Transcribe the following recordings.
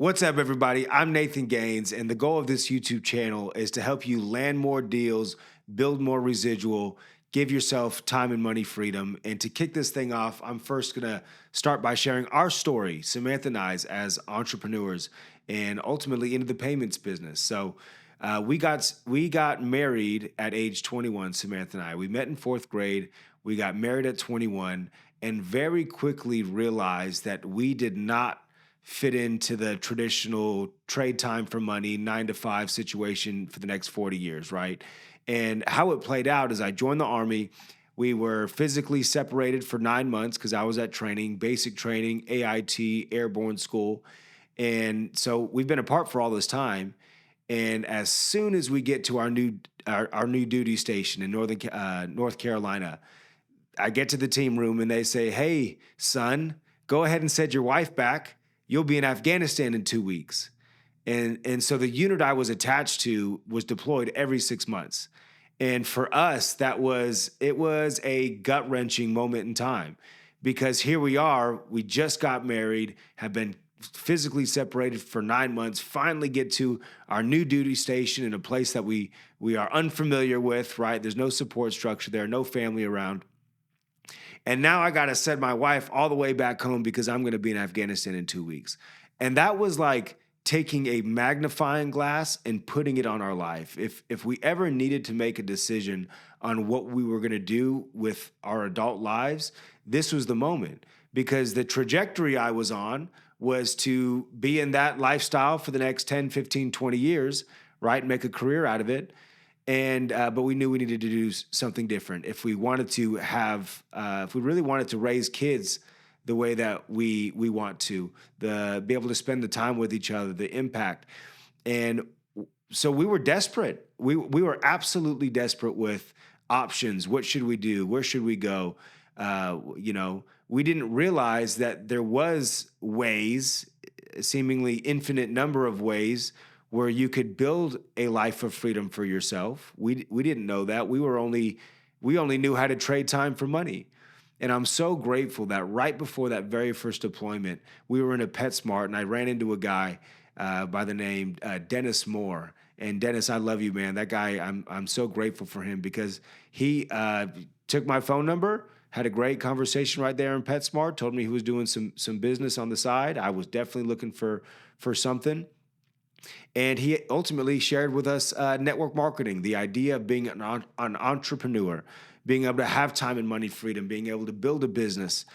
What's up, everybody? I'm Nathan Gaines, and the goal of this YouTube channel is to help you land more deals, build more residual, give yourself time and money freedom. And to kick this thing off, I'm first going to start by sharing our story, Samantha and I's, as entrepreneurs and ultimately into the payments business. We got married at age 21, Samantha and I. We met in fourth grade. We got married at 21 and very quickly realized that we did not fit into the traditional trade time for money, 9 to 5 situation for the next 40 years, right? And how it played out is I joined the Army. We were physically separated for 9 months because I was at training, basic training, AIT, airborne school. And so we've been apart for all this time. And as soon as we get to our new duty station in North Carolina, I get to the team room and they say, "Hey, son, go ahead and send your wife back. You'll be in Afghanistan in 2 weeks." And so the unit I was attached to was deployed every 6 months. And for us, it was a gut-wrenching moment in time because here we are, we just got married, have been physically separated for 9 months, finally get to our new duty station in a place that we are unfamiliar with, right? There's no support structure there, no family around. And now I got to send my wife all the way back home because I'm going to be in Afghanistan in 2 weeks. And that was like taking a magnifying glass and putting it on our life. If we ever needed to make a decision on what we were going to do with our adult lives, this was the moment because the trajectory I was on was to be in that lifestyle for the next 10, 15, 20 years, right? Make a career out of it. And but we knew we needed to do something different if we wanted to if we really wanted to raise kids the way that we want to, be able to spend the time with each other, the impact. And so we were desperate. We were absolutely desperate with options. What should we do? Where should we go? We didn't realize that there was ways, a seemingly infinite number of ways where you could build a life of freedom for yourself. We didn't know that. We only knew how to trade time for money. And I'm so grateful that right before that very first deployment, we were in a PetSmart and I ran into a guy by the name Dennis Moore. And Dennis, I love you, man. That guy, I'm so grateful for him because he took my phone number, had a great conversation right there in PetSmart, told me he was doing some business on the side. I was definitely looking for something. And he ultimately shared with us network marketing, the idea of being an entrepreneur, being able to have time and money freedom, being able to build a business.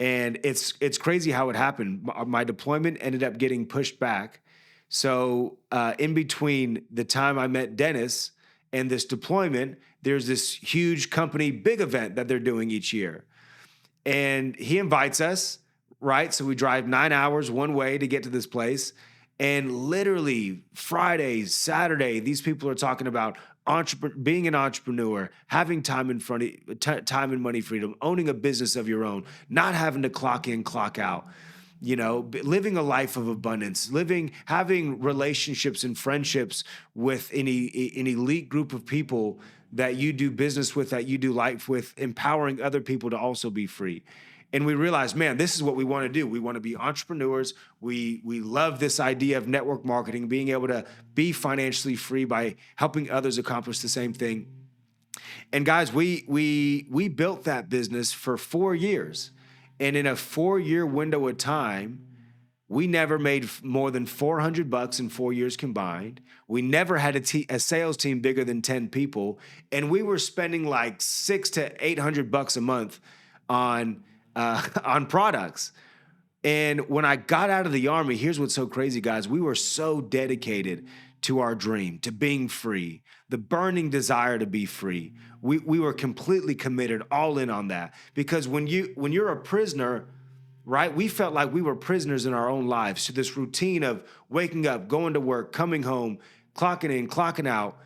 And it's crazy how it happened. My deployment ended up getting pushed back. So in between the time I met Dennis and this deployment, there's this huge company big event that they're doing each year. And he invites us, right? So we drive 9 hours one way to get to this place. And literally Friday, Saturday, these people are talking about being an entrepreneur, having time time and money freedom, owning a business of your own, not having to clock in, clock out, living a life of abundance, having relationships and friendships with an elite group of people that you do business with, that you do life with, empowering other people to also be free. And we realized, man, this is what we want to do. We want to be entrepreneurs. We love this idea of network marketing, being able to be financially free by helping others accomplish the same thing. And guys, we built that business for 4 years. And in a 4-year window of time, we never made more than $400 in 4 years combined. We never had a sales team bigger than 10 people. And we were spending like $600 to $800 a month on products. And when I got out of the Army, here's what's so crazy, guys. We were so dedicated to our dream, to being free, the burning desire to be free. We were completely committed, all in on that. Because when you're a prisoner, right, we felt like we were prisoners in our own lives to this routine of waking up, going to work, coming home, clocking in, clocking out.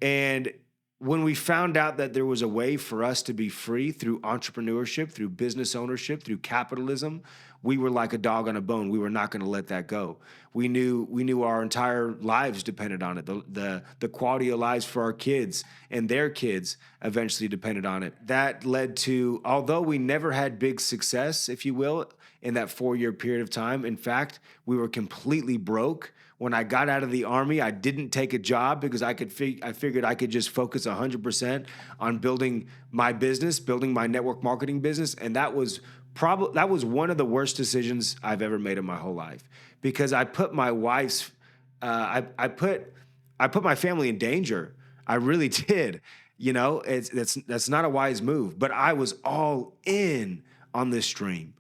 And when we found out that there was a way for us to be free through entrepreneurship, through business ownership, through capitalism, we were like a dog on a bone. We were not going to let that go. We knew our entire lives depended on it. The quality of lives for our kids and their kids eventually depended on it. That led to, although we never had big success, if you will, in that 4-year period of time. In fact, we were completely broke. When I got out of the Army, I didn't take a job because I figured I could just focus 100% on building my business, building my network marketing business, and that was one of the worst decisions I've ever made in my whole life, because I put my wife's I put my family in danger. I really did. That's not a wise move, but I was all in on this dream.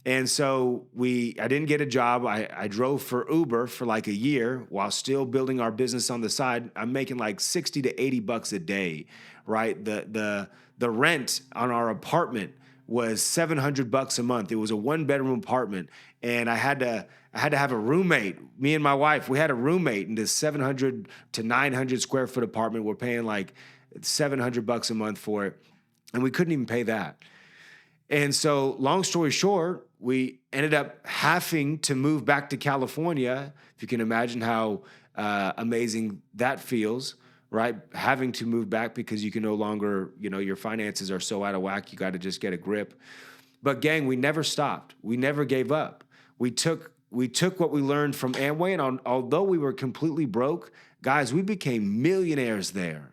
And so I didn't get a job. I drove for Uber for like a year while still building our business on the side. I'm making like 60 to 80 bucks a day, right? The rent on our apartment was 700 bucks a month. It was a 1-bedroom apartment, and I had to have a roommate. Me and my wife, we had a roommate in this 700 to 900 square foot apartment. We're paying like 700 bucks a month for it, and we couldn't even pay that. And so, long story short, we ended up having to move back to California. If you can imagine how amazing that feels, right? Having to move back because you can no longer, your finances are so out of whack, you got to just get a grip. But gang, we never stopped. We never gave up. We took what we learned from Amway, and although we were completely broke, guys, we became millionaires there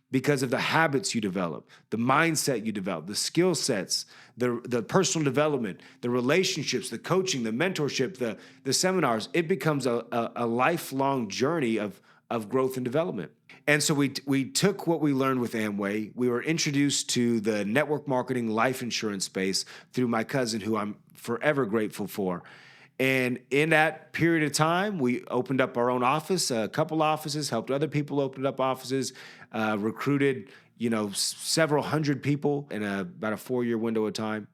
because of the habits you develop, the mindset you develop, the skill sets, the personal development, the relationships, the coaching, the mentorship, the seminars. It becomes a lifelong journey of growth and development. And so we took what we learned with Amway. We were introduced to the network marketing life insurance space through my cousin, who I'm forever grateful for. And in that period of time, we opened up our own office, a couple offices, helped other people open up offices, recruited, several hundred people in about a 4-year window of time.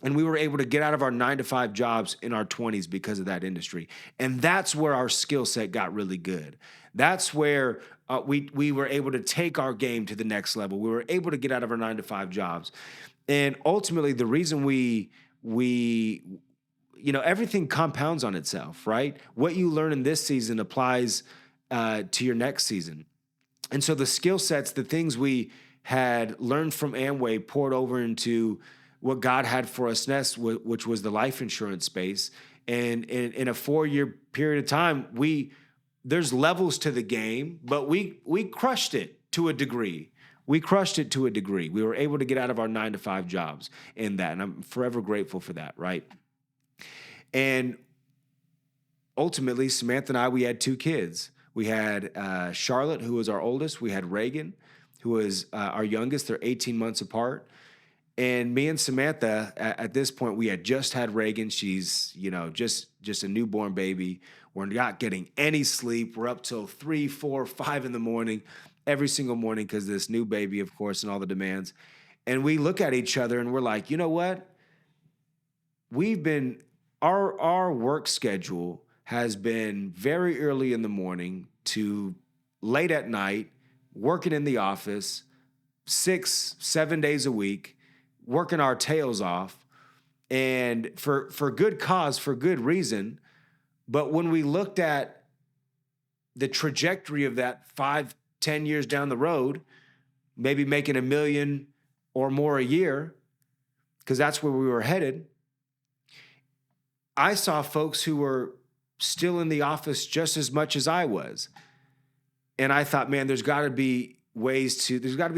And we were able to get out of our 9-to-5 jobs in our 20s because of that industry. And that's where our skill set got really good. That's where we were able to take our game to the next level. We were able to get out of our 9-to-5 jobs. And ultimately, the reason we everything compounds on itself, right? What you learn in this season applies to your next season. And so the skill sets, the things we had learned from Amway poured over into what God had for us next, which was the life insurance space. And in a 4-year period of time, there's levels to the game, but we crushed it to a degree. We crushed it to a degree. We were able to get out of our 9-to-5 jobs in that, and I'm forever grateful for that, right? And ultimately, Samantha and I, we had 2 kids. We had Charlotte, who was our oldest. We had Reagan, who was our youngest. They're 18 months apart. And me and Samantha, at this point, we had just had Reagan. She's, just a newborn baby. We're not getting any sleep. We're up till 3, 4, 5 in the morning, every single morning, because this new baby, of course, and all the demands. And we look at each other and we're like, you know what? Our work schedule has been very early in the morning to late at night, working in the office 6, 7 days a week, working our tails off, and for good cause, for good reason. But when we looked at the trajectory of that 5, 10 years down the road, maybe making $1 million or more a year, because that's where we were headed, I saw folks who were still in the office just as much as I was. And I thought, man, there's got to be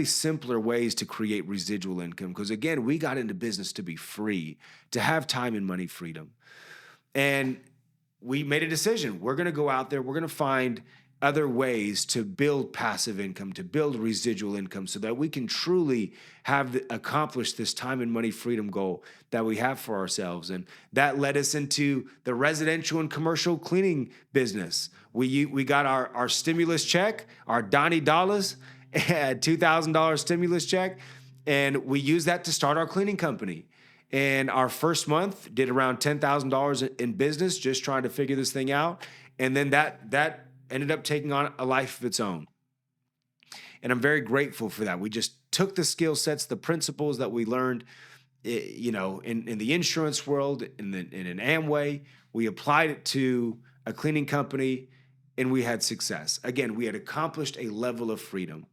simpler ways to create residual income. Because again, we got into business to be free, to have time and money freedom. And we made a decision. We're going to go out there. We're going to find other ways to build passive income, to build residual income, so that we can truly accomplish this time and money freedom goal that we have for ourselves. And that led us into the residential and commercial cleaning business. We got our stimulus check, our Donnie Dollars, $2,000 stimulus check, and we used that to start our cleaning company. And our first month did around $10,000 in business, just trying to figure this thing out. And then that ended up taking on a life of its own. And I'm very grateful for that. We just took the skill sets, the principles that we learned, in the insurance world, in an Amway. We applied it to a cleaning company, and we had success. Again, we had accomplished a level of freedom.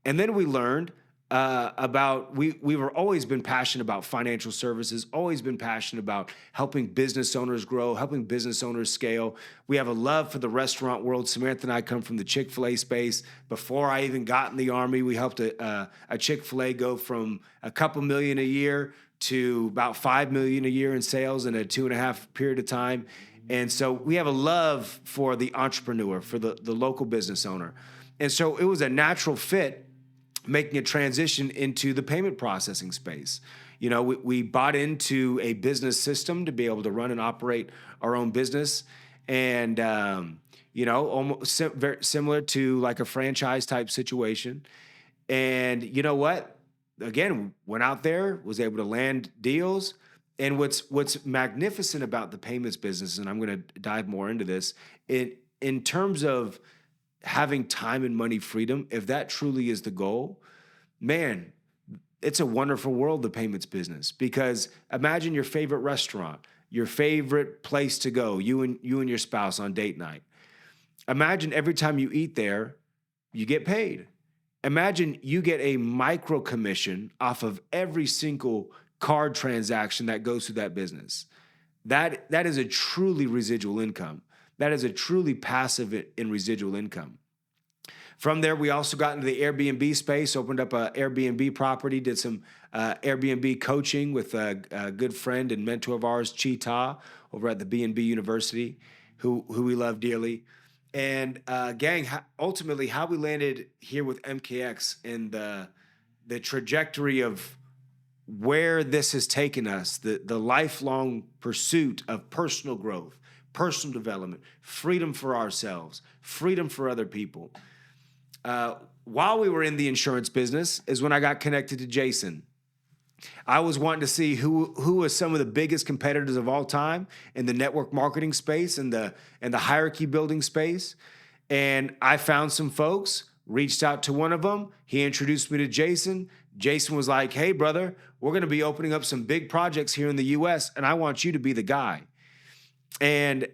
And then we learned about we were always been passionate about financial services, always been passionate about helping business owners grow, helping business owners scale. We have a love for the restaurant world. Samantha and I come from the Chick-fil-A space. Before I even got in the Army, we helped a Chick-fil-A go from a couple million a year to about 5 million a year in sales in a 2.5 period of time. And so we have a love for the entrepreneur, for the local business owner. And so it was a natural fit making a transition into the payment processing space. You know, we bought into a business system to be able to run and operate our own business. And, you know, almost very similar to like a franchise type situation. And you know what? Again, went out there, was able to land deals. And what's magnificent about the payments business, and I'm going to dive more into this, in terms of having time and money freedom, if that truly is the goal, man, it's a wonderful world, the payments business. Because imagine your favorite restaurant, your favorite place to go, you and your spouse on date night. Imagine every time you eat there, you get paid. Imagine you get a micro commission off of every single card transaction that goes through that business. That is a truly residual income. That is a truly passive and residual income. From there, we also got into the Airbnb space, opened up an Airbnb property, did some Airbnb coaching with a good friend and mentor of ours, Chi Ta, over at the B&B University, who we love dearly. And gang, ultimately, how we landed here with MKX and the trajectory of where this has taken us, the lifelong pursuit of personal growth, personal development, freedom for ourselves, freedom for other people. While we were in the insurance business is when I got connected to Jason. I was wanting to see who was some of the biggest competitors of all time in the network marketing space and the hierarchy building space. And I found some folks, reached out to one of them. He introduced me to Jason. Jason was like, "Hey, brother, we're going to be opening up some big projects here in the US, and I want you to be the guy." And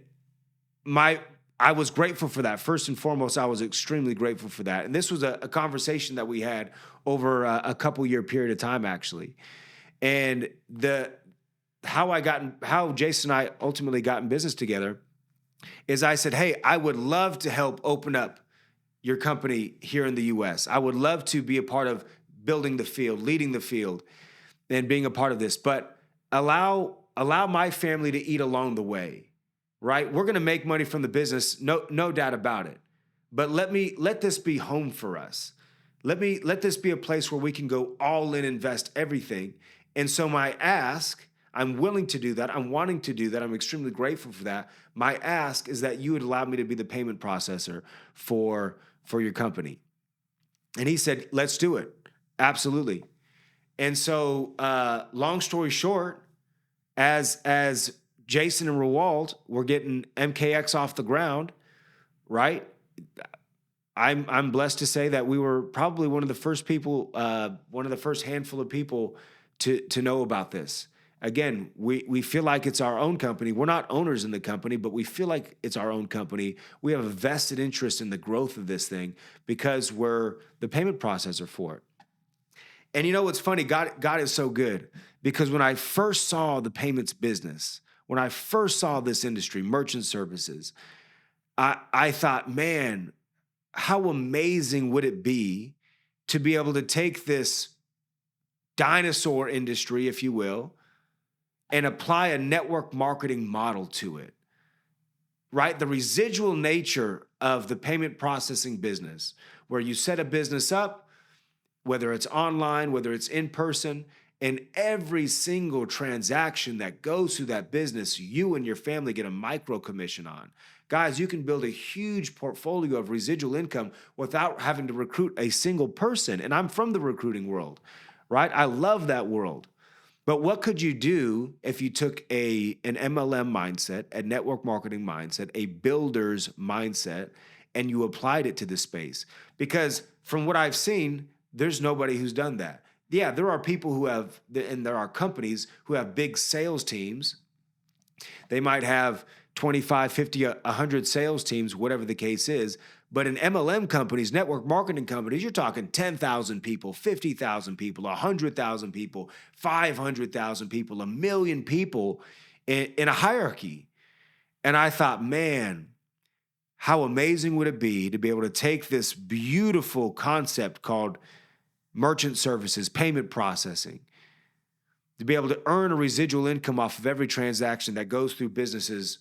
I was grateful for that. First and foremost, I was extremely grateful for that. And this was a conversation that we had over a couple year period of time, actually. And how Jason and I ultimately got in business together is I said, "Hey, I would love to help open up your company here in the US. I would love to be a part of building the field, leading the field, and being a part of this. But allow my family to eat along the way." Right? We're going to make money from the business, no doubt about it. But let this be home for us. Let this be a place where we can go all in, invest everything. And so my ask, I'm willing to do that. I'm wanting to do that. I'm extremely grateful for that. My ask is that you would allow me to be the payment processor for your company. And he said, "Let's do it. Absolutely." And so, long story short, as Jason and Roald were getting MKX off the ground, right? I'm blessed to say that we were probably one of the first people, one of the first handful of people to know about this. Again, we feel like it's our own company. We're not owners in the company, but we feel like it's our own company. We have a vested interest in the growth of this thing because we're the payment processor for it. And you know what's funny? God is so good because when I first saw the payments business, when I first saw this industry, merchant services, I thought, man, how amazing would it be to be able to take this dinosaur industry, if you will, and apply a network marketing model to it, right? The residual nature of the payment processing business, where you set a business up, whether it's online, whether it's in person, and every single transaction that goes through that business, you and your family get a micro commission on. Guys, you can build a huge portfolio of residual income without having to recruit a single person. And I'm from the recruiting world, right? I love that world. But what could you do if you took an MLM mindset, a network marketing mindset, a builder's mindset, and you applied it to this space? Because from what I've seen, there's nobody who's done that. Yeah, there are people who have, and there are companies who have big sales teams. They might have 25, 50, 100 sales teams, whatever the case is. But in MLM companies, network marketing companies, you're talking 10,000 people, 50,000 people, 100,000 people, 500,000 people, 1,000,000 people in a hierarchy. And I thought, man, how amazing would it be to be able to take this beautiful concept called merchant services, payment processing, to be able to earn a residual income off of every transaction that goes through businesses,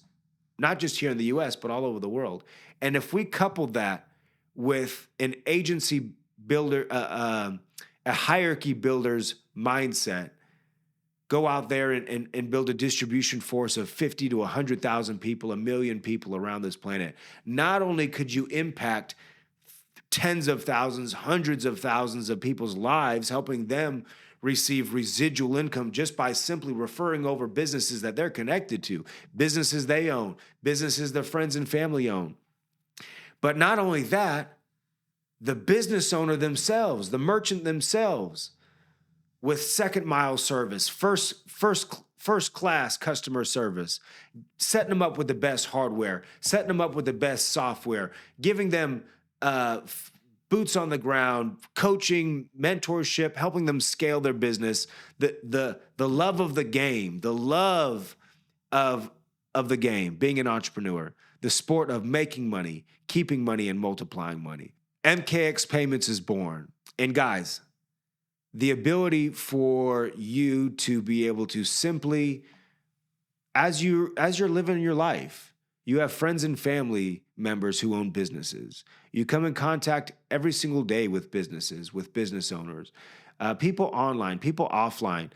not just here in the US, but all over the world. And if we couple that with an agency builder, a hierarchy builder's mindset, go out there and build a distribution force of 50 to 100,000 people, 1,000,000 people around this planet. Not only could you impact tens of thousands, hundreds of thousands of people's lives, helping them receive residual income just by simply referring over businesses that they're connected to, businesses they own, businesses their friends and family own. But not only that, the business owner themselves, the merchant themselves, with second mile service, first class customer service, setting them up with the best hardware, setting them up with the best software, giving them boots on the ground, coaching, mentorship, helping them scale their business, the love of the game, the love of the game, being an entrepreneur, the sport of making money, keeping money, and multiplying money. MKX Payments is born. And guys, the ability for you to be able to simply, as you're living your life, you have friends and family members who own businesses. You come in contact every single day with businesses, with business owners, people online, people offline.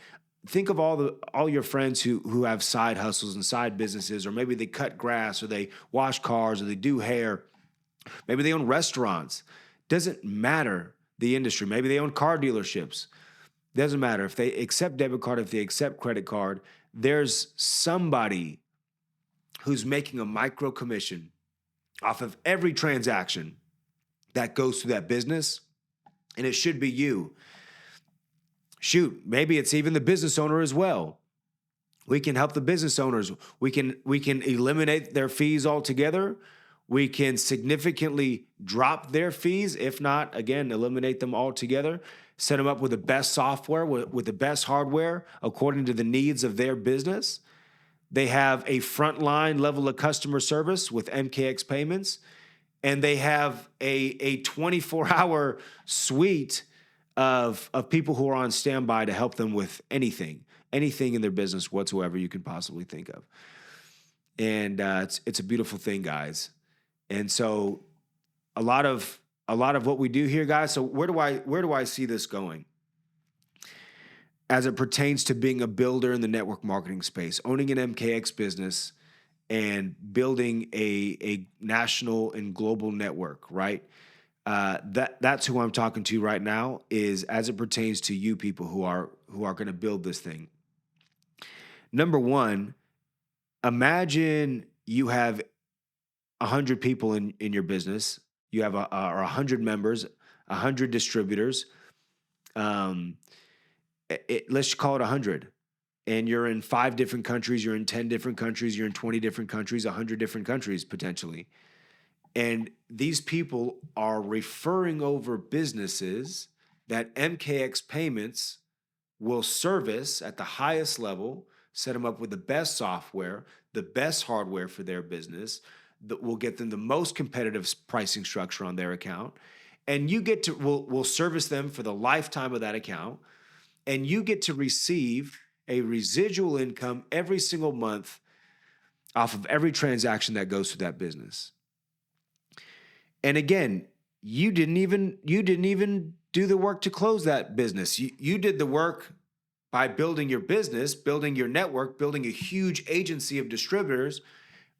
Think of all your friends who have side hustles and side businesses, or maybe they cut grass, or they wash cars, or they do hair. Maybe they own restaurants. Doesn't matter the industry. Maybe they own car dealerships. Doesn't matter. If they accept debit card, if they accept credit card, there's somebody who's making a micro commission off of every transaction that goes through that business, and it should be you. Shoot, maybe it's even the business owner as well. We can help the business owners. We can eliminate their fees altogether. We can significantly drop their fees. If not, again, eliminate them altogether. Set them up with the best software, with the best hardware, according to the needs of their business. They have a frontline level of customer service with MKX Payments, and they have a 24-hour suite of people who are on standby to help them with anything in their business whatsoever you can possibly think of. And it's a beautiful thing, guys. And so a lot of what we do here, guys. So where do I see this going? As it pertains to being a builder in the network marketing space, owning an MKX business and building a national and global network, right? That's who I'm talking to right now, is as it pertains to you people who are going to build this thing. Number one, imagine you have 100 people in your business. You have 100 members, 100 distributors. Let's call it 100. And you're in 5 different countries, you're in 10 different countries, you're in 20 different countries, 100 different countries potentially. And these people are referring over businesses that MKX Payments will service at the highest level, set them up with the best software, the best hardware for their business, that will get them the most competitive pricing structure on their account. And you get to, we'll service them for the lifetime of that account. And you get to receive a residual income every single month off of every transaction that goes through that business. And again, you didn't even do the work to close that business. You did the work by building your business, building your network, building a huge agency of distributors.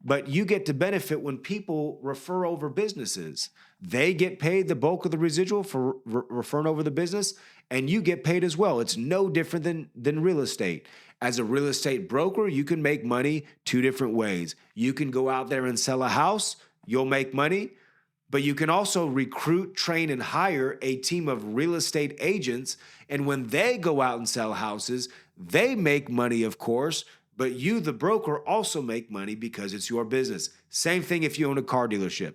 But you get to benefit when people refer over businesses. They get paid the bulk of the residual for referring over the business, and you get paid as well. It's no different than real estate. As a real estate broker, you can make money 2 different ways. You can go out there and sell a house, you'll make money, but you can also recruit, train, and hire a team of real estate agents, and when they go out and sell houses, they make money, of course, But you, the broker, also make money because it's your business. Same thing if you own a car dealership.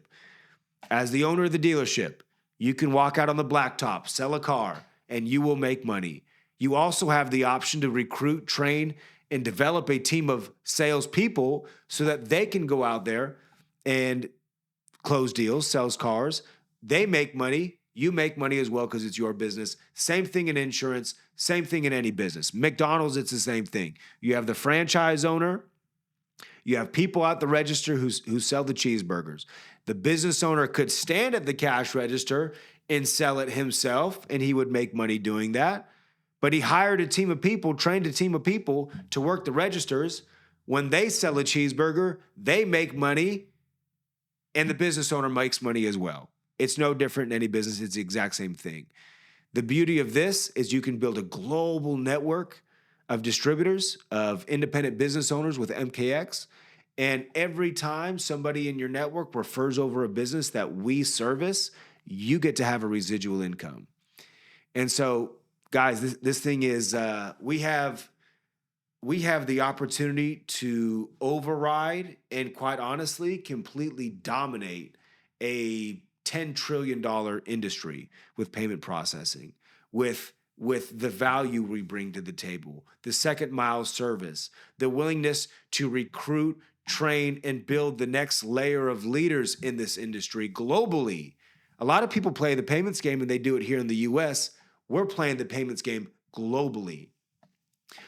As the owner of the dealership, you can walk out on the blacktop, sell a car, and you will make money. You also have the option to recruit, train, and develop a team of salespeople so that they can go out there and close deals, sells cars. They make money. You make money as well because it's your business. Same thing in insurance, same thing in any business. McDonald's, it's the same thing. You have the franchise owner. You have people at the register who sell the cheeseburgers. The business owner could stand at the cash register and sell it himself, and he would make money doing that. But he hired a team of people, trained a team of people to work the registers. When they sell a cheeseburger, they make money, and the business owner makes money as well. It's no different in any business. It's the exact same thing. The beauty of this is you can build a global network of distributors, of independent business owners with MKX. And every time somebody in your network refers over a business that we service, you get to have a residual income. And so, guys, this thing is, we have the opportunity to override and, quite honestly, completely dominate a $10 trillion industry with payment processing, with the value we bring to the table, the second mile service, the willingness to recruit, train, and build the next layer of leaders in this industry globally. A lot of people play the payments game and they do it here in the US. We're playing the payments game globally.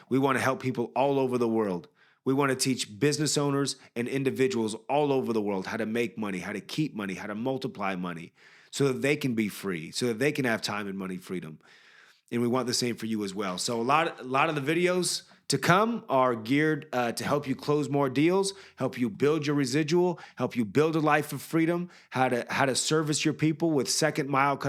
We want to help people all over the world. We want to teach business owners and individuals all over the world how to make money, how to keep money, how to multiply money so that they can be free, so that they can have time and money freedom. And we want the same for you as well. So a lot of the videos to come are geared to help you close more deals, help you build your residual, help you build a life of freedom, how to service your people with second mile